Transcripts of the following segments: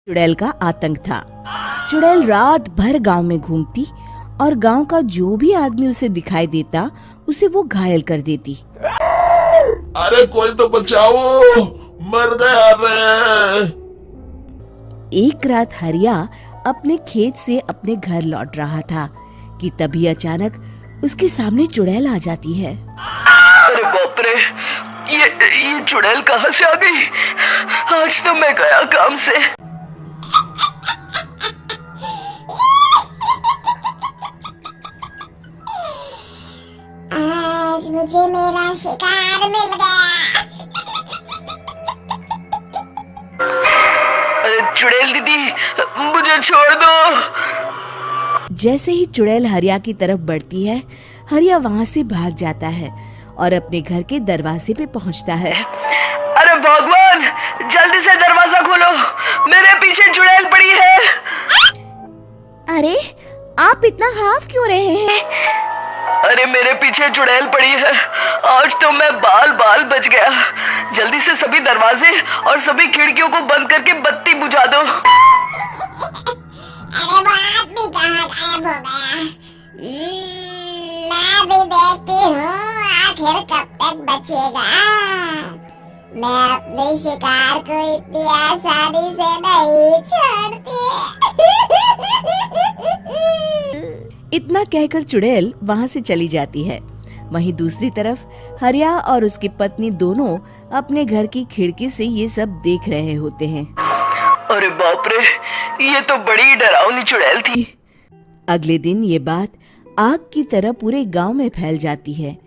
चुड़ैल का आतंक था। चुड़ैल रात भर गांव में घूमती और गांव का जो भी आदमी उसे दिखाई देता उसे वो घायल कर देती। अरे कोई तो बचाओ, मर गया रे। एक रात हरिया अपने खेत से अपने घर लौट रहा था कि तभी अचानक उसके सामने चुड़ैल आ जाती है। अरे बाप रे, ये चुड़ैल कहाँ से आ गई? आज तो मैं गया काम से। आज मुझे मेरा शिकार मिल गया। अरे चुड़ैल दीदी, मुझे छोड़ दो। जैसे ही चुड़ैल हरिया की तरफ बढ़ती है, हरिया वहाँ से भाग जाता है और अपने घर के दरवाजे पे पहुँचता है। अरे भगवान, जल्दी से दरवाजा खोलो, मेरे पीछे चुड़ैल पड़ी है। अरे आप इतना हाफ क्यों रहे हैं? अरे मेरे पीछे चुड़ैल पड़ी है, आज तो मैं बाल बाल बच गया। जल्दी से सभी दरवाजे और सभी खिड़कियों को बंद करके बत्ती बुझा दो। अरे वो आदमी कहाँ गायब हो गया? मैं भी देखती हूँ आखिर कब तक बचेगा। मैं अपने शिकार को इतनी आसानी से नहीं छोड़ती। इतना कहकर चुड़ैल वहाँ से चली जाती है। वहीं दूसरी तरफ हरिया और उसकी पत्नी दोनों अपने घर की खिड़की से ये सब देख रहे होते हैं। अरे बाप रे, ये तो बड़ी डरावनी चुड़ैल थी। अगले दिन ये बात आग की तरह पूरे गांव में फैल जाती है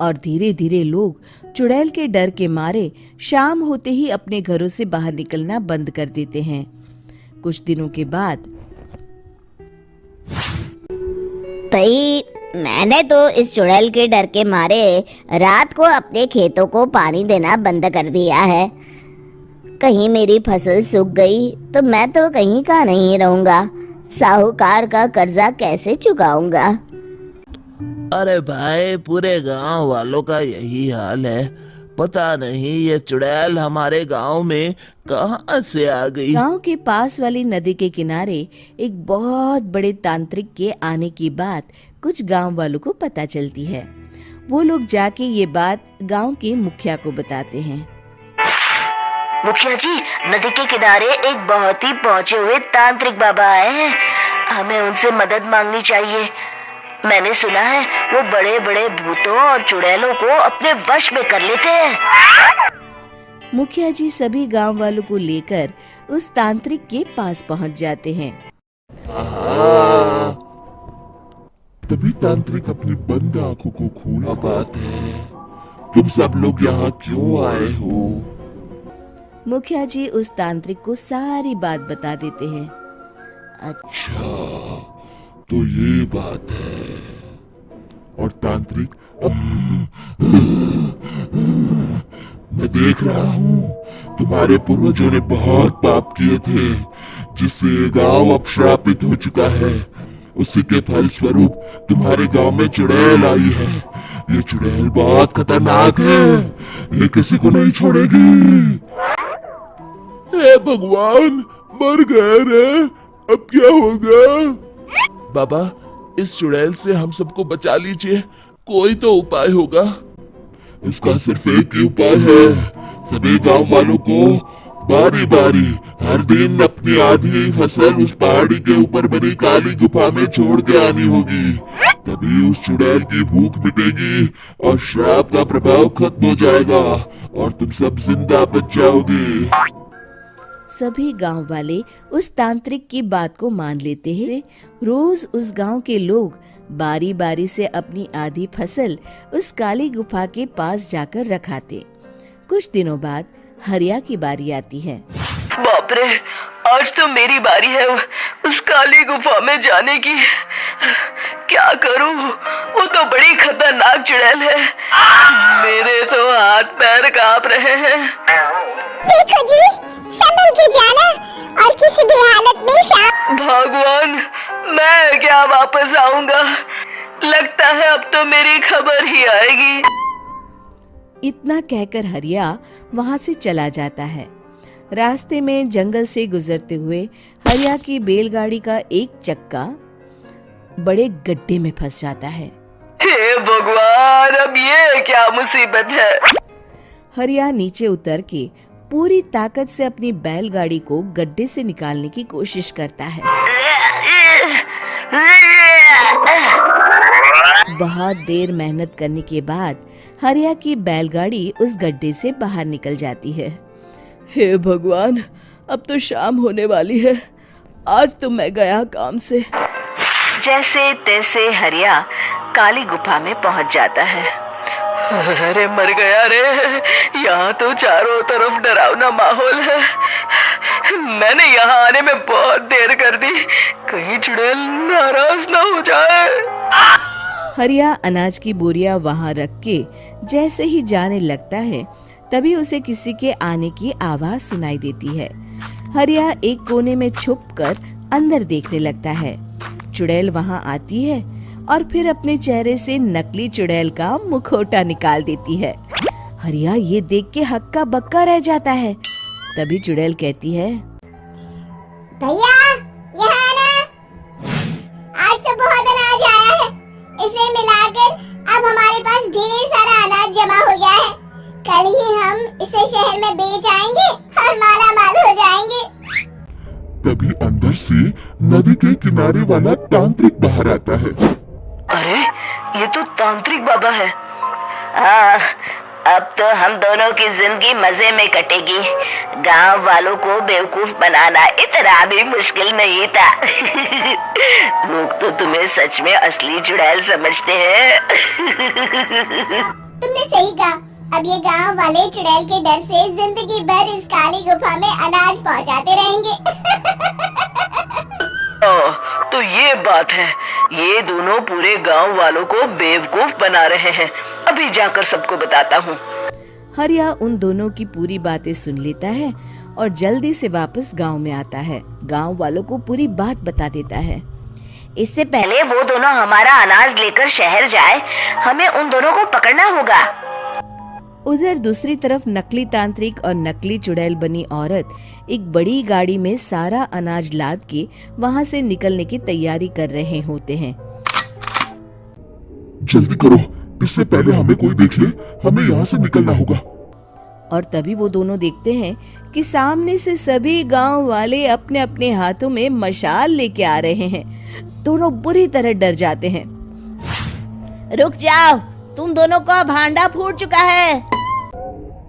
और धीरे धीरे लोग चुड़ैल के डर के मारे शाम होते ही अपने घरों से बाहर निकलना बंद कर देते हैं। कुछ दिनों के बाद भाई, मैंने तो इस चुड़ैल के डर के मारे रात को अपने खेतों को पानी देना बंद कर दिया है। कहीं मेरी फसल सूख गई तो मैं तो कहीं का नहीं रहूंगा। साहूकार का कर्जा कैसे चुकाऊंगा? अरे भाई, पूरे गांव वालों का यही हाल है। पता नहीं ये चुड़ैल हमारे गांव में कहां से आ गई। गांव के पास वाली नदी के किनारे एक बहुत बड़े तांत्रिक के आने की बात कुछ गांव वालों को पता चलती है। वो लोग जाके ये बात गांव के मुखिया को बताते हैं। मुखिया जी, नदी के किनारे एक बहुत ही पहुंचे हुए तांत्रिक बाबा आए हैं, हमें उनसे मदद मांगनी चाहिए। मैंने सुना है वो बड़े बड़े भूतों और चुड़ैलों को अपने वश में कर लेते हैं। मुखिया जी सभी गांव वालों को लेकर उस तांत्रिक के पास पहुंच जाते हैं। तभी तांत्रिक अपनी बंद आंखों को खोला बात है। तुम सब लोग यहाँ क्यों आए हो? मुखिया जी उस तांत्रिक को सारी बात बता देते हैं। अच्छा, तो ये बात है। और तांत्रिक, मैं देख रहा हूँ तुम्हारे पूर्वजों ने बहुत पाप किए थे, जिससे ये गांव अब श्रापित हो चुका है। उसी के फल स्वरूप तुम्हारे गांव में चुड़ैल आई है। ये चुड़ैल बहुत खतरनाक है, ये किसी को नहीं छोड़ेगी। हे भगवान, मर गए रे, अब क्या होगा? बाबा, इस चुड़ैल से हम सबको बचा लीजिए, कोई तो उपाय होगा। इसका सिर्फ एक ही उपाय है। सभी गांव वालों को बारी बारी हर दिन अपनी आधी फसल उस पहाड़ी के ऊपर बनी काली गुफा में छोड़ के आनी होगी। तभी उस चुड़ैल की भूख मिटेगी और श्राप का प्रभाव खत्म हो जाएगा और तुम सब जिंदा बच जाओगे। सभी गांव वाले उस तांत्रिक की बात को मान लेते हैं। रोज उस गांव के लोग बारी बारी से अपनी आधी फसल उस काली गुफा के पास जाकर रखाते। कुछ दिनों बाद हरिया की बारी आती है। बाप रे, आज तो मेरी बारी है उस काली गुफा में जाने की। क्या करूं, वो तो बड़ी खतरनाक चुड़ैल है। मेरे तो हाथ पैर कांप रहे हैं। देखो जी, संभल के जाना और किसी भी हालत में शाम। भगवान, मैं क्या वापस आऊंगा? लगता है अब तो मेरी खबर ही आएगी। इतना कहकर हरिया वहां से चला जाता है। रास्ते में जंगल से गुजरते हुए हरिया की बैलगाड़ी का एक चक्का बड़े गड्ढे में फंस जाता है। हे भगवान, अब ये क्या मुसीबत है। हरिया नीचे उतर के पूरी ताकत से अपनी बैलगाड़ी को गड्ढे से निकालने की कोशिश करता है। बहुत देर मेहनत करने के बाद हरिया की बैलगाड़ी उस गड्ढे से बाहर निकल जाती है। हे भगवान, अब तो शाम होने वाली है। आज तो मैं गया काम से। जैसे तैसे हरिया काली गुफा में पहुंच जाता है। अरे मर गया रे, यहाँ तो चारों तरफ डरावना माहौल है। मैंने यहाँ आने में बहुत देर कर दी, कहीं चुड़ैल नाराज ना हो जाए। हरिया अनाज की बोरियां वहां रख के जैसे ही जाने लगता है, तभी उसे किसी के आने की आवाज सुनाई देती है। हरिया एक कोने में छुपकर अंदर देखने लगता है। चुड़ैल वहां आती है और फिर अपने चेहरे से नकली चुड़ैल का मुखौटा निकाल देती है। हरिया ये देख के हक्का बक्का रह जाता है। तभी चुड़ैल कहती है, भैया यहाँ आना, आज तो बहुत अनाज आया है। इसे मिलाकर अब हमारे पास ढेर सारा अनाज जमा हो गया है। कल ही हम इसे शहर में बेच आएंगे और माला माल हो जाएंगे। तभी अंदर से नदी के किनारे वाला तांत्रिक बाहर आता है। अरे ये तो तांत्रिक बाबा है। हाँ, अब तो हम दोनों की जिंदगी मजे में कटेगी। गांव वालों को बेवकूफ बनाना इतना भी मुश्किल नहीं था। लोग तो तुम्हें सच में असली चुड़ैल समझते हैं। तुमने सही कहा। अब ये गांव वाले चुड़ैल के डर से जिंदगी भर इस काली गुफा में अनाज पहुंचाते रहेंगे। ओह, तो ये बात है। ये दोनों पूरे गांव वालों को बेवकूफ बना रहे हैं। अभी जाकर सबको बताता हूँ। हरिया उन दोनों की पूरी बातें सुन लेता है और जल्दी से वापस गांव में आता है। गांव वालों को पूरी बात बता देता है। इससे पहले वो दोनों हमारा अनाज लेकर शहर जाए, हमें उन दोनों को पकड़ना होगा। उधर दूसरी तरफ नकली तांत्रिक और नकली चुड़ैल बनी औरत एक बड़ी गाड़ी में सारा अनाज लाद के वहां से निकलने की तैयारी कर रहे होते हैं। जल्दी करो, इससे पहले हमें कोई देख ले। हमें यहाँ से निकलना होगा। और तभी वो दोनों देखते हैं कि सामने से सभी गांव वाले अपने अपने हाथों में मशाल लेके आ रहे हैं। दोनों बुरी तरह डर जाते हैं। रुक जाओ, तुम दोनों का भांडा फूट चुका है।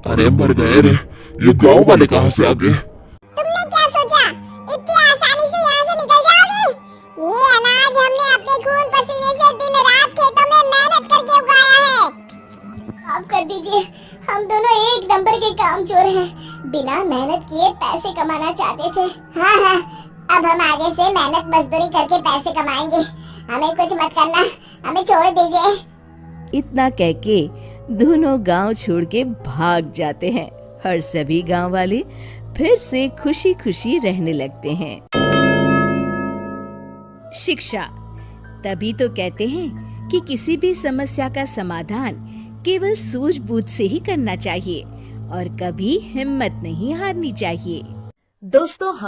अरे मर गए रे, ये गांव वाले कहाँ से आ गए? तुमने क्या सोचा इतनी आसानी से यहाँ से निकल जाओगे? ये अनाज हमने अपने खून पसीने से दिन रात खेतों में मेहनत करके उगाया है। माफ कर दीजिए, हम दोनों एक नंबर के कामचोर हैं। बिना मेहनत किए पैसे कमाना चाहते थे। हाँ, अब हम आगे से मेहनत मजदूरी करके पैसे कमाएंगे। हमें कुछ मत करना, हमें छोड़ दीजिए। इतना कह के दोनों गांव छोड़ के भाग जाते हैं और सभी गांव वाले फिर से खुशी खुशी रहने लगते हैं। शिक्षा तभी तो कहते हैं कि किसी भी समस्या का समाधान केवल सूझबूझ से ही करना चाहिए और कभी हिम्मत नहीं हारनी चाहिए। दोस्तों